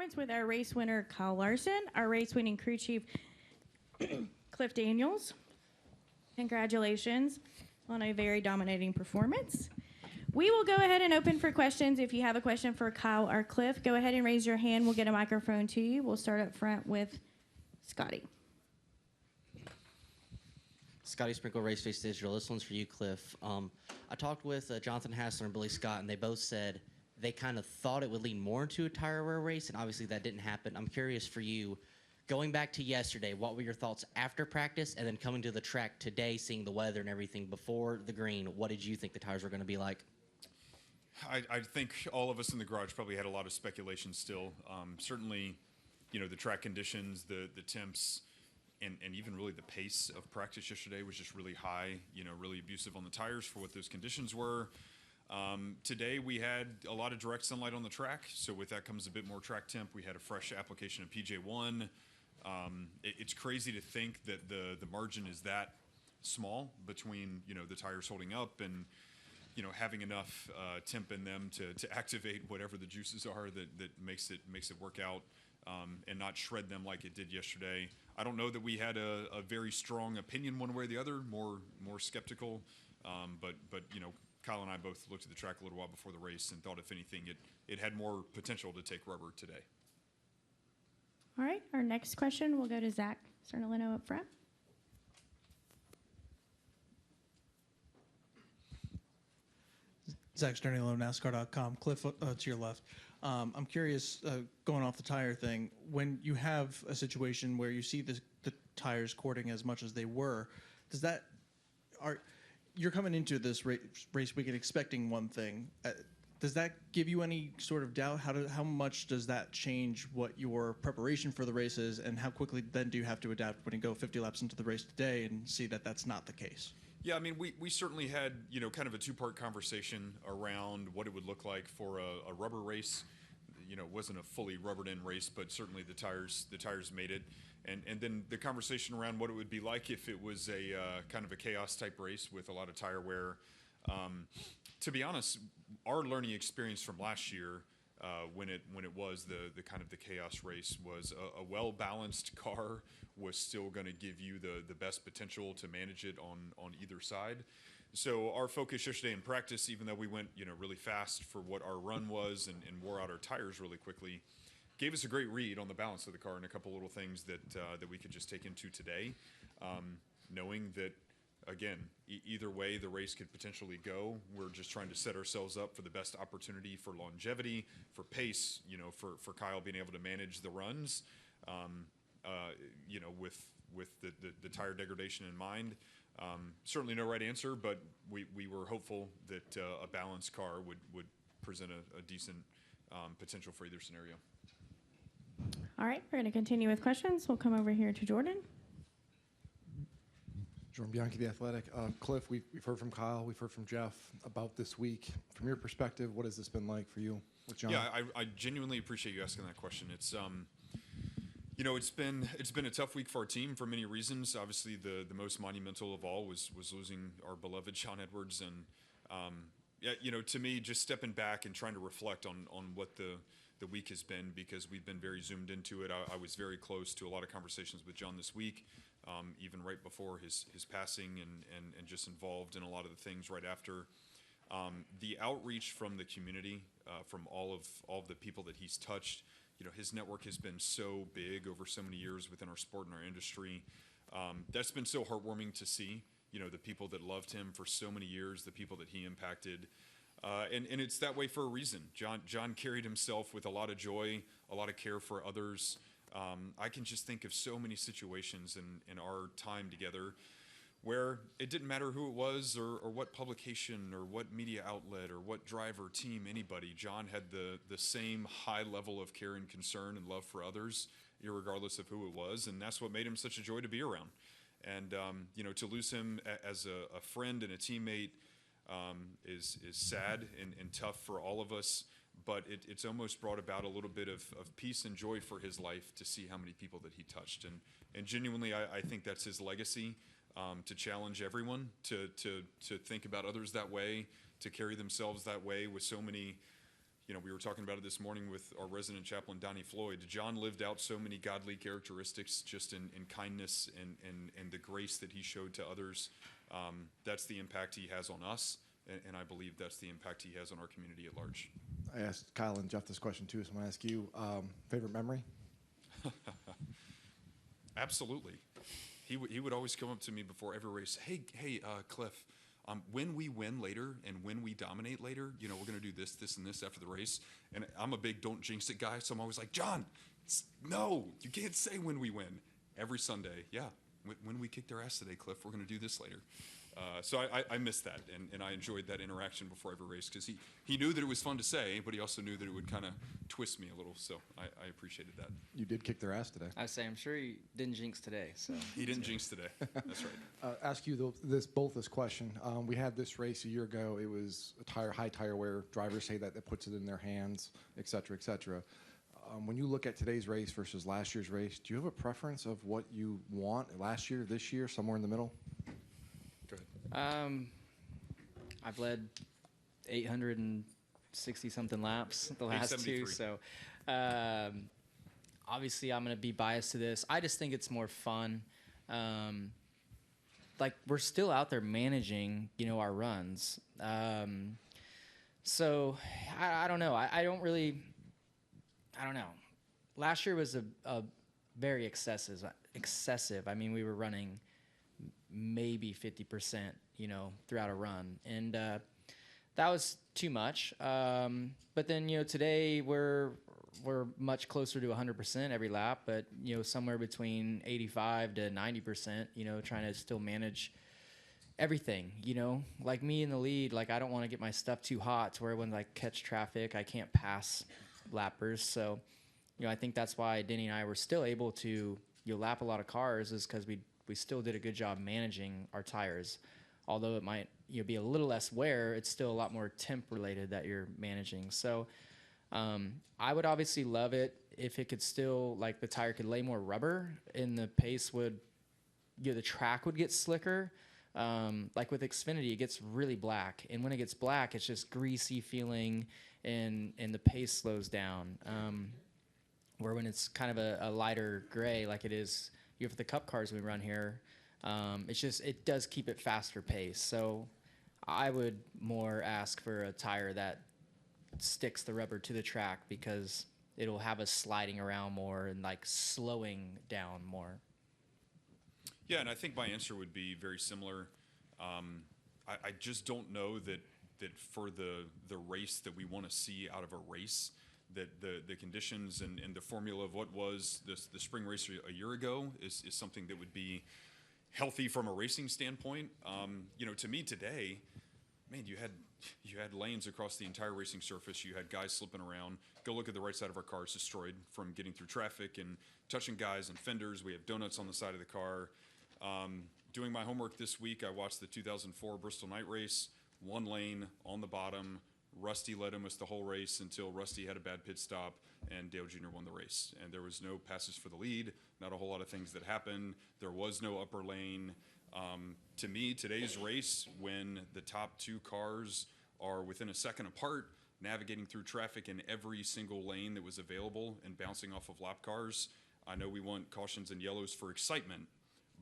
performance with our race winner, Kyle Larson, our race winning crew chief, Cliff Daniels. Congratulations on a very dominating performance. We will go ahead and open for questions. If you have a question for Kyle or Cliff, go ahead and raise your hand. We'll get a microphone to you. We'll start up front with Scotty. Scotty Sprinkle, Race Face Digital. This one's for you, Cliff. I talked with Jonathan Hassler and Billy Scott, and they both said they kind of thought it would lean more into a tire wear race, and obviously that didn't happen. I'm curious for you, going back to yesterday, what were your thoughts after practice, and then coming to the track today, seeing the weather and everything before the green, what did you think the tires were going to be like? I think all of us in the garage probably had a lot of speculation still. Certainly, the track conditions, the temps, and even really the pace of practice yesterday was just really high, really abusive on the tires for what those conditions were. Today we had a lot of direct sunlight on the track, so with that comes a bit more track temp. We had a fresh application of PJ1. It's crazy to think that the margin is that small between the tires holding up and having enough temp in them to activate whatever the juices are that makes it work out and not shred them like it did yesterday. I don't know that we had a very strong opinion one way or the other, more skeptical, but Kyle and I both looked at the track a little while before the race and thought, if anything, it had more potential to take rubber today. All right, our next question will go to Zach Cernolino up front. Zach Sternilo, NASCAR.com. Cliff, to your left. I'm curious, going off the tire thing, when you have a situation where you see the tires cording as much as they were, you're coming into this race weekend expecting one thing. Does that give you any sort of doubt? How much does that change what your preparation for the race is, and how quickly then do you have to adapt when you go 50 laps into the race today and see that that's not the case? Yeah, I mean, we certainly had, kind of a two-part conversation around what it would look like for a rubber race. It wasn't a fully rubbered-in race, but certainly the tires made it. And then the conversation around what it would be like if it was a kind of a chaos-type race with a lot of tire wear. To be honest, our learning experience from last year, when it was the kind of the chaos race, was a well-balanced car was still going to give you the best potential to manage it on either side. So our focus yesterday in practice, even though we went really fast for what our run was and wore out our tires really quickly, gave us a great read on the balance of the car and a couple little things that we could just take into today, knowing that, again, either way the race could potentially go. We're just trying to set ourselves up for the best opportunity for longevity, for pace, for Kyle being able to manage the runs, with the tire degradation in mind. Certainly no right answer, but we were hopeful that a balanced car would present a decent potential for either scenario. All right, we're going to continue with questions. We'll come over here to Jordan. Jordan Bianchi, The Athletic. Cliff, we've heard from Kyle, we've heard from Jeff about this week. From your perspective, what has this been like for you with John? Yeah, I genuinely appreciate you asking that question. It's it's been a tough week for our team for many reasons. Obviously, the most monumental of all was losing our beloved Sean Edwards, and to me, just stepping back and trying to reflect on what the week has been, because we've been very zoomed into it. I was very close to a lot of conversations with John this week, even right before his passing, and just involved in a lot of the things right after. The outreach from the community, from all of the people that he's touched, his network has been so big over so many years within our sport and our industry. That's been so heartwarming to see, the people that loved him for so many years, the people that he impacted. And it's that way for a reason. John carried himself with a lot of joy, a lot of care for others. I can just think of so many situations in our time together where it didn't matter who it was or what publication or what media outlet or what driver, team, anybody. John had the same high level of care and concern and love for others, irregardless of who it was, and that's what made him such a joy to be around. And to lose him as a friend and a teammate is sad and tough for all of us, but it's almost brought about a little bit of peace and joy for his life to see how many people that he touched. And genuinely, I think that's his legacy, to challenge everyone to think about others that way, to carry themselves that way with so many we were talking about it this morning with our resident chaplain, Donnie Floyd. John lived out so many godly characteristics just in kindness and the grace that he showed to others. That's the impact he has on us, and I believe that's the impact he has on our community at large. I asked Kyle and Jeff this question too, so I'm going to ask you, favorite memory? Absolutely. He would always come up to me before every race. Hey, Cliff, when we win later and when we dominate later, we're going to do this, and this after the race. And I'm a big don't jinx it guy, so I'm always like, John, no, you can't say when we win. Every Sunday, yeah, when we kick their ass today, Cliff, we're going to do this later. So I missed that, and I enjoyed that interaction before every race because he knew that it was fun to say, but he also knew that it would kind of twist me a little. So I appreciated that. You did kick their ass today. I say, I'm sure he didn't jinx today. So He didn't jinx today. That's right. Ask you both this question. We had this race a year ago. It was a high tire wear. Drivers say that puts it in their hands, et cetera, et cetera. When you look at today's race versus last year's race, do you have a preference of what you want last year, this year, somewhere in the middle? Go ahead. I've led 860 something laps the last two, 873. so obviously I'm going to be biased to this. I just think it's more fun. Like we're still out there managing, our runs. So I don't know. I don't know. Last year was a very excessive. I mean, we were running maybe 50%, throughout a run. And that was too much. But then, today we're much closer to 100% every lap, but, somewhere between 85 to 90%, trying to still manage everything, like me in the lead. Like, I don't want to get my stuff too hot to where when I catch traffic, I can't pass lappers. So, I think that's why Denny and I were still able to, lap a lot of cars is because we still did a good job managing our tires. Although it might be a little less wear, it's still a lot more temp related that you're managing. So I would obviously love it if it could still, like the tire could lay more rubber and the pace would, the track would get slicker. Like with Xfinity, it gets really black. And when it gets black, it's just greasy feeling and the pace slows down. Where when it's kind of a lighter gray like it is, for the cup cars we run here, it does keep it faster pace. So I would more ask for a tire that sticks the rubber to the track because it'll have us sliding around more and like slowing down more. Yeah, and I think my answer would be very similar. I just don't know that for the race that we want to see out of a race, that the conditions and the formula of what was the spring race a year ago is something that would be healthy from a racing standpoint. To me today, man, you had lanes across the entire racing surface. You had guys slipping around. Go look at the right side of our car. It's destroyed from getting through traffic and touching guys and fenders. We have donuts on the side of the car. Doing my homework this week, I watched the 2004 Bristol night race. One lane on the bottom. Rusty led him the whole race until Rusty had a bad pit stop and Dale Jr. won the race. And there was no passes for the lead, not a whole lot of things that happened. There was no upper lane. To me, today's race, when the top two cars are within a second apart, navigating through traffic in every single lane that was available and bouncing off of lap cars, I know we want cautions and yellows for excitement,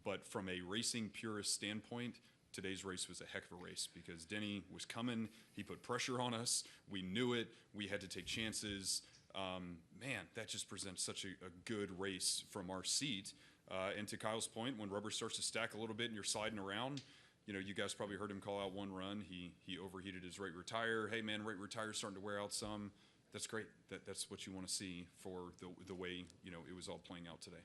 but from a racing purist standpoint, today's race was a heck of a race because Denny was coming. He put pressure on us. We knew it. We had to take chances. Man, that just presents such a good race from our seat. And to Kyle's point, when rubber starts to stack a little bit and you're sliding around, you guys probably heard him call out one run. He overheated his right rear tire. Hey, man, right rear tire's starting to wear out some. That's great. That's what you want to see for the way, it was all playing out today.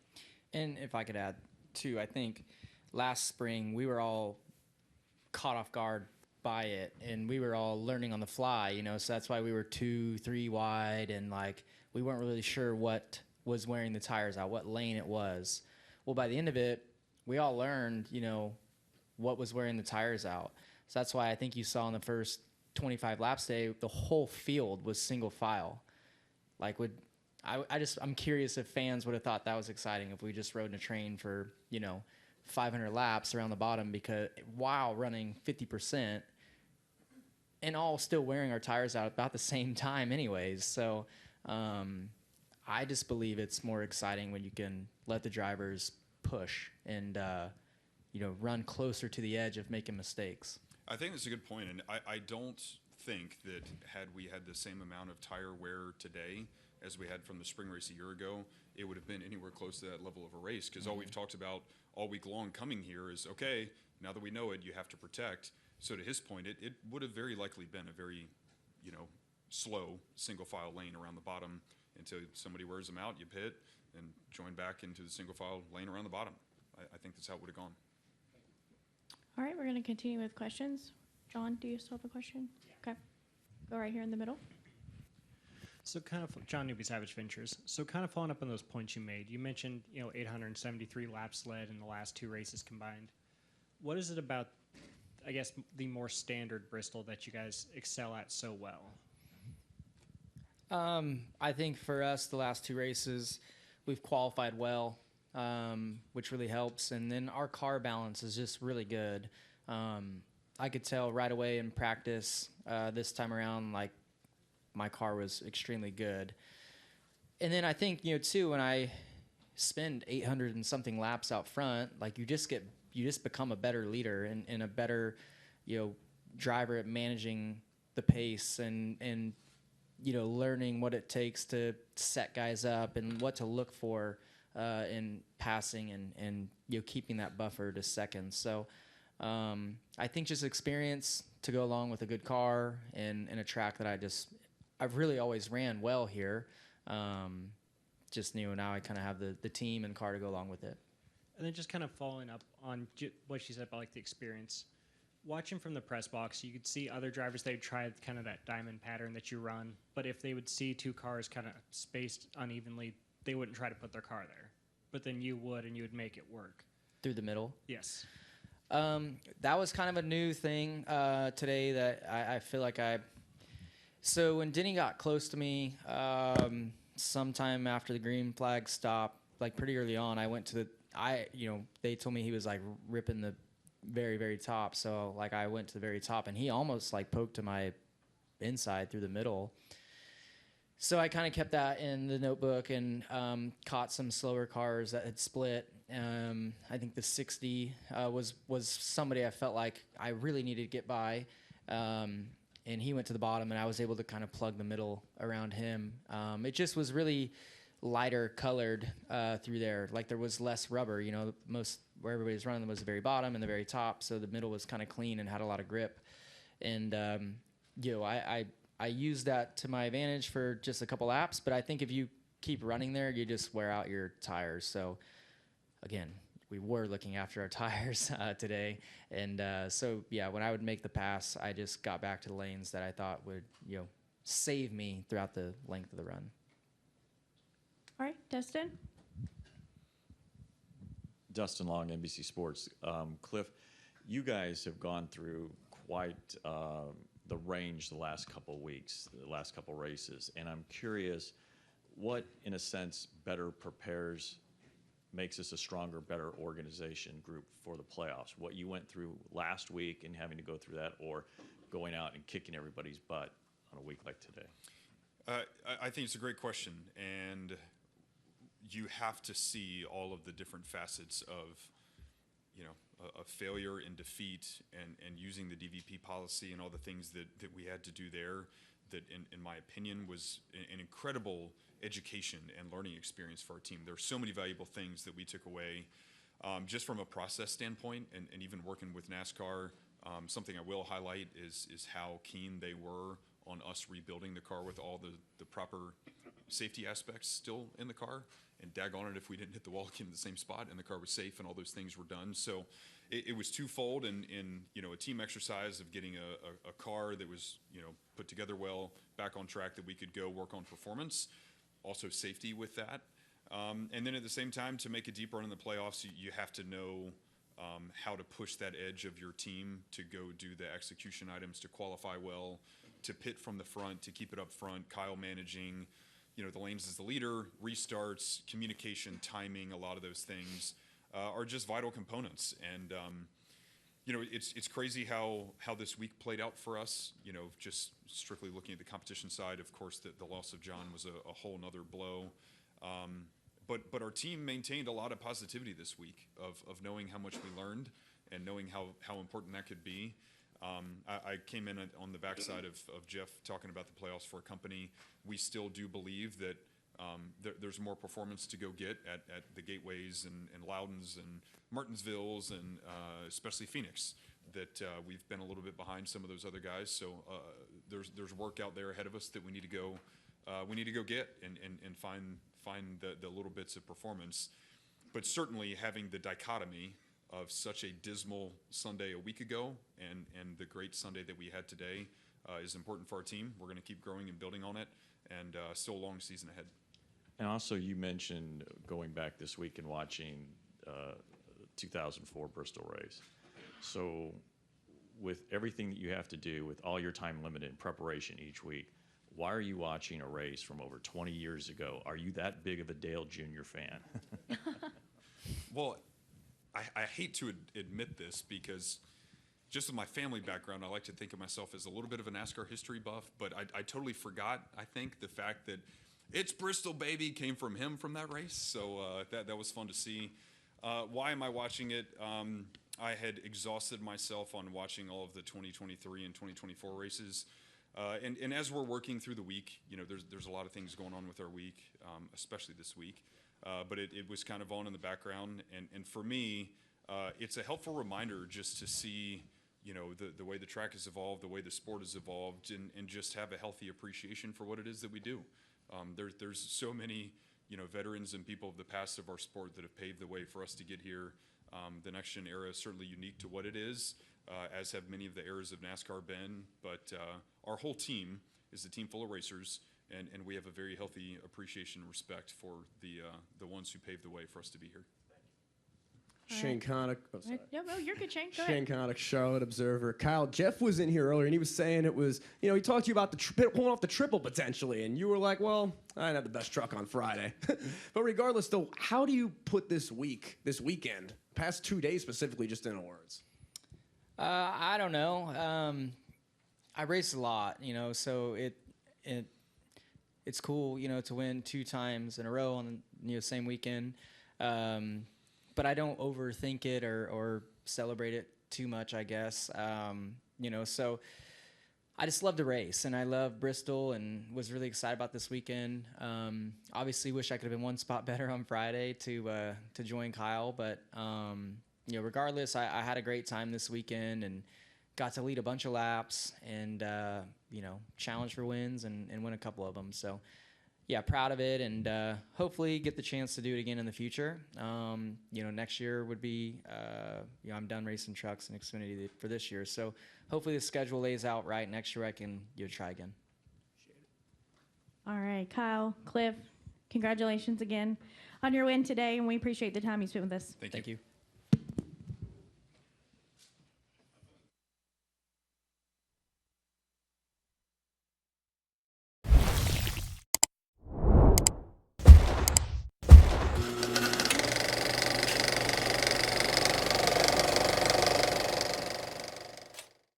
And if I could add, too, I think last spring we were all caught off guard by it and we were all learning on the fly, so that's why we were 2-3 wide and like we weren't really sure what was wearing the tires out, what lane it was. Well, by the end of it, we all learned, what was wearing the tires out. So that's why I think you saw in the first 25 laps today, the whole field was single file. Like I'm curious if fans would have thought that was exciting if we just rode in a train for, 500 laps around the bottom because while running 50%, and all still wearing our tires out about the same time anyways. So I just believe it's more exciting when you can let the drivers push and, run closer to the edge of making mistakes. I think that's a good point, and I don't think that had we had the same amount of tire wear today as we had from the spring race a year ago, it would have been anywhere close to that level of a race, because all we've talked about all week long coming here is, okay, now that we know it, you have to protect. So to his point, it would have very likely been a very, slow single file lane around the bottom until somebody wears them out, you pit, and join back into the single file lane around the bottom. I think that's how it would have gone. All right, we're going to continue with questions. John, do you still have a question? Okay. Go right here in the middle. So kind of, John Newby, Savage Ventures. So kind of following up on those points you made, you mentioned, 873 laps led in the last 2 races combined. What is it about, I guess, the more standard Bristol that you guys excel at so well? I think for us, the last 2 races, we've qualified well, which really helps. And then our car balance is just really good. I could tell right away in practice this time around, like, my car was extremely good. And then I think, too, when I spend 800 and something laps out front, like, you just become a better leader and a better, driver at managing the pace and learning what it takes to set guys up and what to look for in passing and keeping that buffer to seconds. So I think just experience to go along with a good car and a track that I've really always ran well here. Just now I kind of have the team and car to go along with it. And then just kind of following up on what she said about like the experience. Watching from the press box, you could see other drivers, they'd try kind of that diamond pattern that you run, but if they would see 2 cars kind of spaced unevenly, they wouldn't try to put their car there. But then you would, and you would make it work. Through the middle? Yes. That was kind of a new thing today that I feel like So when Denny got close to me, sometime after the green flag stopped, like pretty early on, I went to they told me he was like ripping the very, very top. So like I went to the very top, and he almost like poked to my inside through the middle. So I kind of kept that in the notebook and caught some slower cars that had split. I think the 60 was somebody I felt like I really needed to get by. And he went to the bottom, and I was able to kind of plug the middle around him. It just was really lighter colored through there. Like there was less rubber, most where everybody's running was the very bottom and the very top. So the middle was kind of clean and had a lot of grip. And, I used that to my advantage for just a couple laps. But I think if you keep running there, you just wear out your tires. So again, we were looking after our tires today. And when I would make the pass, I just got back to the lanes that I thought would, save me throughout the length of the run. All right, Dustin. Dustin Long, NBC Sports. Cliff, you guys have gone through quite the range the last couple of weeks, the last couple of races. And I'm curious what, in a sense, better prepares makes us a stronger, better organization group for the playoffs? What you went through last week and having to go through that, or going out and kicking everybody's butt on a week like today? I think it's a great question, and you have to see all of the different facets of, a failure and defeat, and using the DVP policy and all the things that we had to do there. That, in my opinion, was an incredible education and learning experience for our team. There are so many valuable things that we took away, just from a process standpoint, and even working with NASCAR. Something I will highlight is how keen they were on us rebuilding the car with all the proper safety aspects still in the car. And daggone it if we didn't hit the wall again in the same spot and the car was safe and all those things were done. So it was twofold in a team exercise of getting a car that was put together well, back on track, that we could go work on performance, also safety with that. And then at the same time, to make a deep run in the playoffs, you have to know how to push that edge of your team to go do the execution items, to qualify well, to pit from the front, to keep it up front, Kyle managing the lanes as the leader, restarts, communication, timing, a lot of those things are just vital components. And, you know, it's crazy how this week played out for us. You know, just strictly looking at the competition side, of course, the loss of John was a whole nother blow. But our team maintained a lot of positivity this week of knowing how much we learned and knowing how important that could be. I came in on the backside of Jeff talking about the playoffs for a company. We still do believe that there's more performance to go get at the Gateways and Loudons and Martinsvilles and especially Phoenix. That we've been a little bit behind some of those other guys. So there's work out there ahead of us that we need to go get and find the little bits of performance. But certainly having the dichotomy of such a dismal Sunday a week ago and the great Sunday that we had today is important for our team. We're going to keep growing and building on it, and still a long season ahead. And also, you mentioned going back this week and watching 2004 Bristol race. So with everything that you have to do, with all your time limited in preparation each week, why are you watching a race from over 20 years ago? Are you that big of a Dale Jr. fan? Well, I hate to admit this because just with my family background, I like to think of myself as a little bit of a NASCAR history buff, but I totally forgot, I think, the fact that it's Bristol, baby, came from him from that race. So that was fun to see. Why am I watching it? I had exhausted myself on watching all of the 2023 and 2024 races. And as we're working through the week, you know, there's a lot of things going on with our week, especially this week. But it was kind of on in the background. And for me, it's a helpful reminder just to see, you know, the way the track has evolved, the way the sport has evolved, and just have a healthy appreciation for what it is that we do. There's so many, you know, veterans and people of the past of our sport that have paved the way for us to get here. The next gen era is certainly unique to what it is, as have many of the eras of NASCAR been. But our whole team is a team full of racers, and we have a very healthy appreciation and respect for the ones who paved the way for us to be here. Shane Connick. Oh, sorry. No, you're good, Shane. Go Shane ahead. Connick, Charlotte Observer. Kyle, Jeff was in here earlier, and he was saying it was, you know, he talked to you about pulling off the triple potentially, and you were like, well, I didn't have the best truck on Friday. But regardless, though, how do you put this weekend, past 2 days specifically, just into words? I don't know. I race a lot, you know, so it's cool, you know, to win 2 times in a row on the same weekend. But I don't overthink it or celebrate it too much, I guess. You know, so I just love to race, and I love Bristol, and was really excited about this weekend. Obviously, wish I could have been one spot better on Friday to join Kyle, but you know, regardless, I had a great time this weekend and got to lead a bunch of laps and you know, challenge for wins and win a couple of them. So yeah, proud of it, and hopefully get the chance to do it again in the future. You know, next year would be, you know, I'm done racing trucks and Xfinity for this year. So hopefully the schedule lays out right. Next year I can try again. All right, Kyle, Cliff, congratulations again on your win today, and we appreciate the time you spent with us. Thank you. Thank you.